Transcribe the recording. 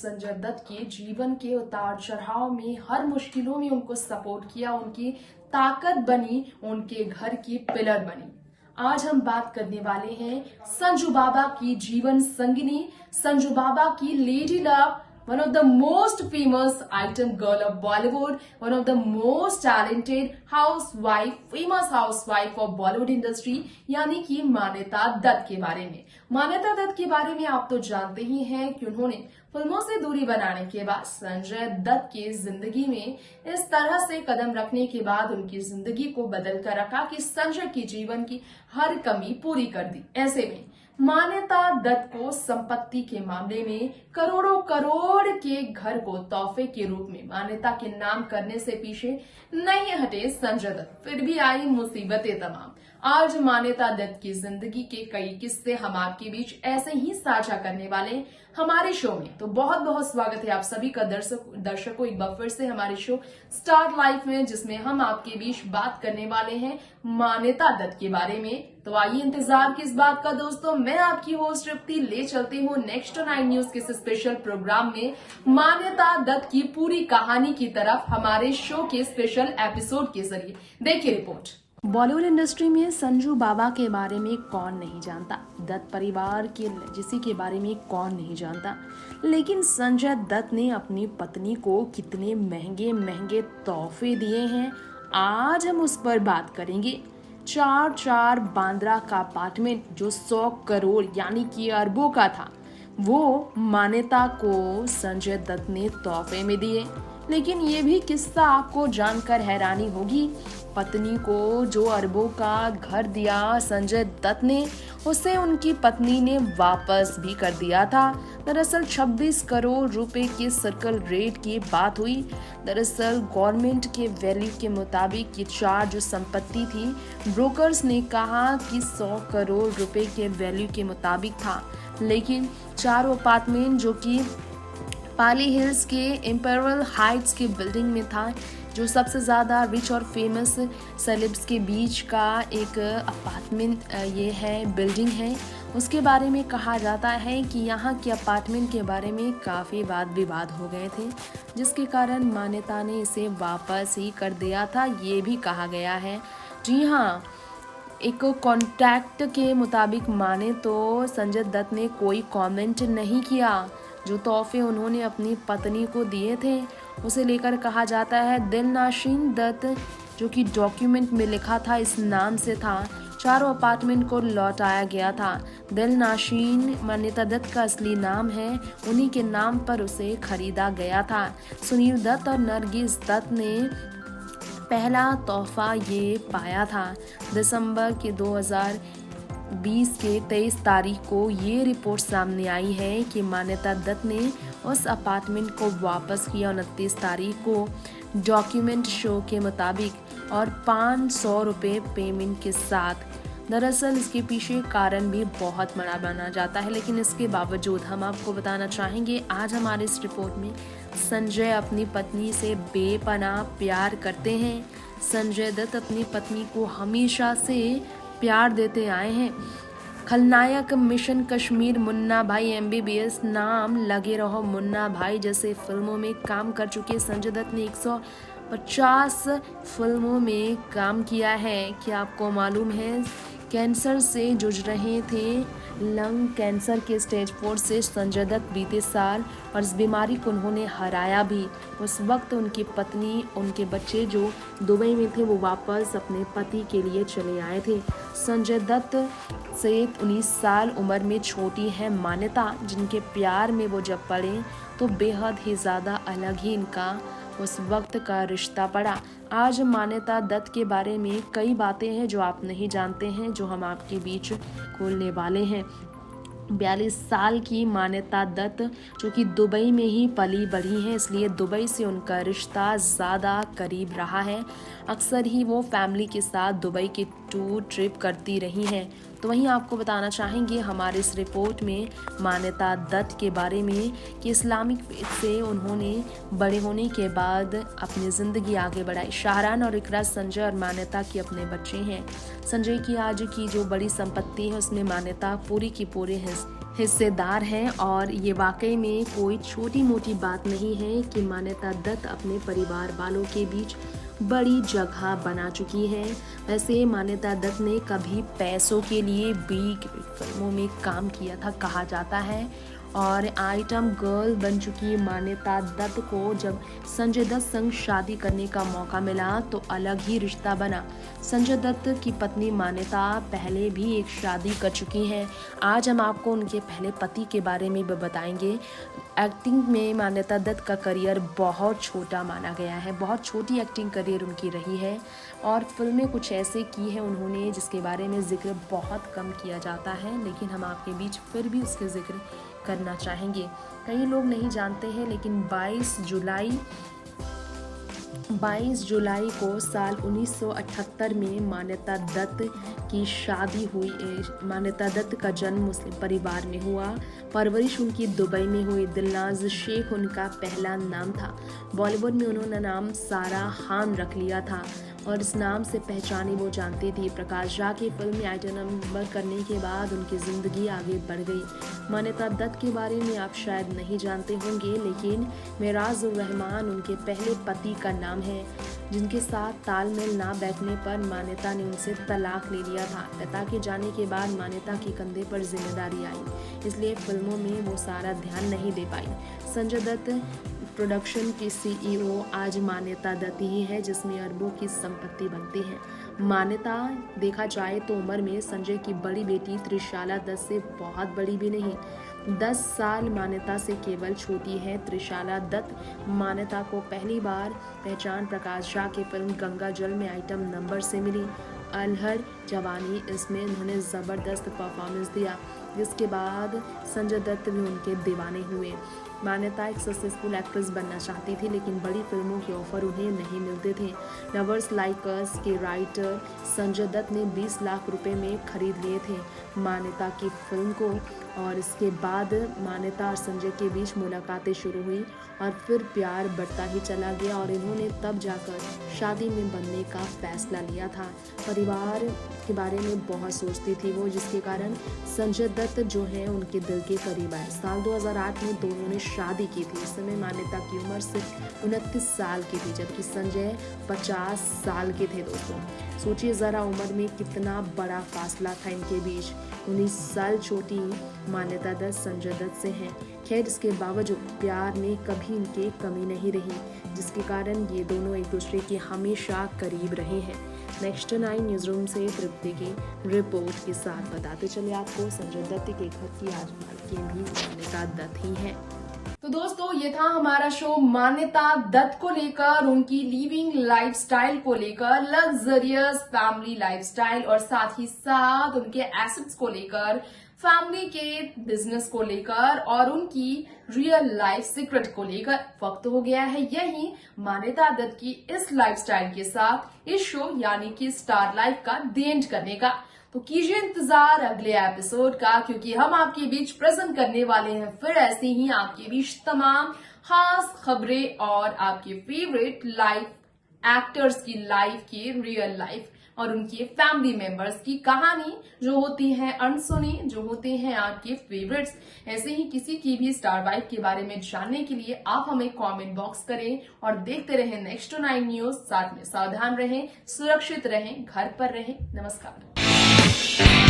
संजय दत्त के जीवन के उतार चढ़ाव में हर मुश्किलों में उनको सपोर्ट किया, उनकी ताकत बनी, उनके घर की पिलर बनी। आज हम बात करने वाले हैं संजू बाबा की जीवन संगिनी, संजू बाबा की lady love, one of the most famous item girl of Bollywood, one of the most talented housewife, famous housewife of Bollywood industry, यानी कि मान्यता दत्त के बारे में। मान्यता दत्त के बारे में आप तो जानते ही हैं कि उन्होंने फिल्मों से दूरी बनाने के बाद संजय दत्त की जिंदगी में इस तरह से कदम रखने के बाद उनकी जिंदगी को बदल कर रखा कि संजय की जीवन की हर कमी पूरी कर दी। ऐसे में मान्यता दत्त को संपत्ति के मामले में करोड़ों करोड़ के घर को तोहफे के रूप में मान्यता के नाम करने से पीछे नहीं हटे संजय दत्त। फिर भी आई मुसीबतें तमाम। आज मान्यता दत्त की जिंदगी के कई किस्से हम आपके बीच ऐसे ही साझा करने वाले हमारे शो में। तो बहुत बहुत स्वागत है आप सभी का दर्शकों एक बार फिर से हमारे शो स्टार लाइफ में, जिसमें हम आपके बीच बात करने वाले हैं मान्यता दत्त के बारे में। तो आइए इंतजार किस बात का दोस्तों, मैं आपकी होस्ट तृप्ति ले चलती हूँ नेक्स्ट 9 न्यूज के इस स्पेशल प्रोग्राम में मान्यता दत्त की पूरी कहानी की तरफ हमारे शो के स्पेशल एपिसोड के जरिए। देखिए रिपोर्ट। बॉलीवुड इंडस्ट्री में संजू बाबा के बारे में कौन नहीं जानता, दत्त परिवार के जिसी के बारे में कौन नहीं जानता, लेकिन संजय दत्त ने अपनी पत्नी को कितने महंगे महंगे तोहफे दिए हैं, आज हम उस पर बात करेंगे। 4 बांद्रा का अपार्टमेंट जो 100 करोड़ यानी कि अरबों का था, वो मान्यता को संजय दत्त ने तोहफे में दिए। लेकिन ये भी किस्सा आपको जानकर हैरानी होगी, पत्नी को जो अरबों का घर दिया संजय दत्त ने, उसे उनकी पत्नी ने वापस भी कर दिया था। दरअसल 26 करोड़ रुपए के सर्कल रेट की बात हुई। दरअसल गवर्नमेंट के वैल्यू के मुताबिक ये 4 जो संपत्ति थी, ब्रोकर्स ने कहा कि 100 करोड़ रुपए के वैल्यू के मुताबिक था, लेकिन 4 अपार्टमेंट जो कि पाली हिल्स के इम्पेरियल हाइट्स की बिल्डिंग में था, जो सबसे ज़्यादा रिच और फेमस सेलेब्स के बीच का एक अपार्टमेंट ये है, बिल्डिंग है, उसके बारे में कहा जाता है कि यहाँ के अपार्टमेंट के बारे में काफ़ी वाद विवाद हो गए थे, जिसके कारण मान्यता ने इसे वापस ही कर दिया था, ये भी कहा गया है। जी हाँ, एक कॉन्टैक्ट के मुताबिक माने तो संजय दत्त ने कोई कमेंट नहीं किया। जो तोहफे उन्होंने अपनी पत्नी को दिए थे उसे लेकर कहा जाता है दिलनाशीन दत्त, जो कि डॉक्यूमेंट में लिखा था इस नाम से था, 4 अपार्टमेंट को लौटाया गया था। दिलनाशीन मान्यता दत्त का असली नाम है, उन्हीं के नाम पर उसे खरीदा गया था। सुनील दत्त और नरगिस दत्त ने पहला तोहफा ये पाया था। दिसंबर के 2020 के 23 तारीख को ये रिपोर्ट सामने आई है कि मान्यता दत्त ने उस अपार्टमेंट को वापस किया 29 तारीख को डॉक्यूमेंट शो के मुताबिक और 500 रुपये पेमेंट के साथ। दरअसल इसके पीछे कारण भी बहुत बड़ा माना जाता है, लेकिन इसके बावजूद हम आपको बताना चाहेंगे आज हमारे इस रिपोर्ट में संजय अपनी पत्नी से बेपनाह प्यार करते हैं। संजय दत्त अपनी पत्नी को हमेशा से प्यार देते आए हैं। खलनायक, मिशन कश्मीर, मुन्ना भाई, MBBS, नाम लगे रहो मुन्ना भाई जैसे फिल्मों में काम कर चुके संजय दत्त ने 150 फिल्मों में काम किया है। क्या आपको मालूम है, कैंसर से जूझ रहे थे, लंग कैंसर के स्टेज 4 से संजय दत्त बीते साल, और इस बीमारी को उन्होंने हराया भी। उस वक्त उनकी पत्नी, उनके बच्चे जो दुबई में थे, वो वापस अपने पति के लिए चले आए थे। संजय दत्त से 19 साल उम्र में छोटी है मान्यता, जिनके प्यार में वो जब पड़े तो बेहद ही ज़्यादा अलग ही इनका उस वक्त का रिश्ता पड़ा। आज मान्यता दत्त के बारे में कई बातें हैं जो आप नहीं जानते हैं, जो हम आपके बीच खोलने वाले हैं। 42 साल की मान्यता दत्त जो कि दुबई में ही पली बढ़ी हैं, इसलिए दुबई से उनका रिश्ता ज़्यादा करीब रहा है। अक्सर ही वो फैमिली के साथ दुबई की टूर ट्रिप करती रही हैं। तो वहीं आपको बताना चाहेंगे हमारे इस रिपोर्ट में मान्यता दत्त के बारे में कि इस्लामिक फेथ से उन्होंने बड़े होने के बाद अपनी ज़िंदगी आगे बढ़ाई। शाहरान और इकरा संजय और मान्यता के अपने बच्चे हैं। संजय की आज की जो बड़ी संपत्ति है उसमें मान्यता पूरी की पूरी हिस्सेदार हैं और ये वाकई में कोई छोटी मोटी बात नहीं है कि मान्यता दत्त अपने परिवार वालों के बीच बड़ी जगह बना चुकी है। वैसे मान्यता दत्त ने कभी पैसों के लिए भी फिल्मों में काम किया था कहा जाता है और आइटम गर्ल बन चुकी मान्यता दत्त को जब संजय दत्त संग शादी करने का मौका मिला तो अलग ही रिश्ता बना। संजय दत्त की पत्नी मान्यता पहले भी एक शादी कर चुकी हैं। आज हम आपको उनके पहले पति के बारे में भी बताएंगे। एक्टिंग में मान्यता दत्त का करियर बहुत छोटा माना गया है, बहुत छोटी एक्टिंग करियर उनकी रही है और फिल्में कुछ ऐसे की हैं उन्होंने जिसके बारे में जिक्र बहुत कम किया जाता है, लेकिन हम आपके बीच फिर भी उसके जिक्र करना चाहेंगे। कई लोग नहीं जानते हैं लेकिन 22 जुलाई को साल 1978 में मान्यता दत्त की शादी हुई। मान्यता दत्त का जन्म मुस्लिम परिवार में हुआ। परवरिश उनकी दुबई में हुई। दिलनाज शेख उनका पहला नाम था। बॉलीवुड में उन्होंने नाम सारा खान रख लिया था और इस नाम से पहचानी वो जानती थी। प्रकाश झा की फिल्म में आइटम नंबर करने के बाद उनकी ज़िंदगी आगे बढ़ गई। मान्यता दत्त के बारे में आप शायद नहीं जानते होंगे लेकिन मेराजुर रहमान उनके पहले पति का नाम है, जिनके साथ तालमेल ना बैठने पर मान्यता ने उनसे तलाक ले लिया था। पिता के जाने के बाद मान्यता के कंधे पर जिम्मेदारी आई, इसलिए फिल्मों में वो सारा ध्यान नहीं दे पाई। संजय दत्त प्रोडक्शन के CEO आज मान्यता दत्त ही है, जिसमें अरबों की संपत्ति बनती है। मान्यता देखा जाए तो उम्र में संजय की बड़ी बेटी त्रिशाला दत्त से बहुत बड़ी भी नहीं, 10 साल मान्यता से केवल छोटी है। त्रिशाला दत्त मान्यता को पहली बार पहचान प्रकाश झा की फिल्म गंगा जल में आइटम नंबर से मिली। अलहर जवानी, इसमें उन्होंने ज़बरदस्त परफॉर्मेंस दिया, जिसके बाद संजय दत्त भी उनके दीवाने हुए। मान्यता एक सक्सेसफुल एक्ट्रेस बनना चाहती थी लेकिन बड़ी फिल्मों के ऑफर उन्हें नहीं मिलते थे। लवर्स लाइक अस के राइटर संजय दत्त ने 20 लाख रुपए में खरीद लिए थे मान्यता की फिल्म को और इसके बाद मान्यता और संजय के बीच मुलाकातें शुरू हुई और फिर प्यार बढ़ता ही चला गया और इन्होंने तब जाकर शादी में बनने का फैसला लिया था। परिवार के बारे में बहुत सोचती थी वो, जिसके कारण संजय दत्त जो है उनके दिल के करीब आए। साल 2008 में दोनों ने शादी की थी। इस समय मान्यता की उम्र सिर्फ 29 साल की थी जबकि संजय 50 साल के थे। दोस्तों सोचिए ज़रा उम्र में कितना बड़ा फासला था इनके बीच। 19 साल छोटी मान्यता दत्त संजय दत्त से हैं। खैर इसके बावजूद प्यार में कभी इनके कमी नहीं रही, जिसके कारण ये दोनों एक दूसरे के हमेशा करीब रहे हैं। नेक्स्ट 9 न्यूज़ रूम से तृप्ति की रिपोर्ट के साथ बताते चले आपको संजय दत्त के घर की आज मालकिन भी मान्यता दत्त ही है। तो दोस्तों ये था हमारा शो मान्यता दत्त को लेकर, उनकी लिविंग लाइफस्टाइल को लेकर, लग्जरियस फैमिली लाइफस्टाइल और साथ ही साथ उनके एसेट्स को लेकर, फैमिली के बिजनेस को लेकर और उनकी रियल लाइफ सीक्रेट को लेकर। वक्त हो गया है यही मान्यता दत्त की इस लाइफस्टाइल के साथ इस शो यानी कि स्टार लाइफ का द एंड करने का। तो कीजिए इंतजार अगले एपिसोड का, क्योंकि हम आपके बीच प्रेजेंट करने वाले हैं फिर ऐसे ही आपके बीच तमाम खास खबरें और आपके फेवरेट लाइफ एक्टर्स की लाइफ की रियल लाइफ और उनके फैमिली मेंबर्स की कहानी जो होती है अनसुनी, जो होते हैं आपके फेवरेट्स। ऐसे ही किसी की भी स्टार वाइफ के बारे में जानने के लिए आप हमें कमेंट बॉक्स करें और देखते रहें नेक्स्ट 9 न्यूज। साथ में सावधान रहें, सुरक्षित रहें, घर पर रहें। नमस्कार।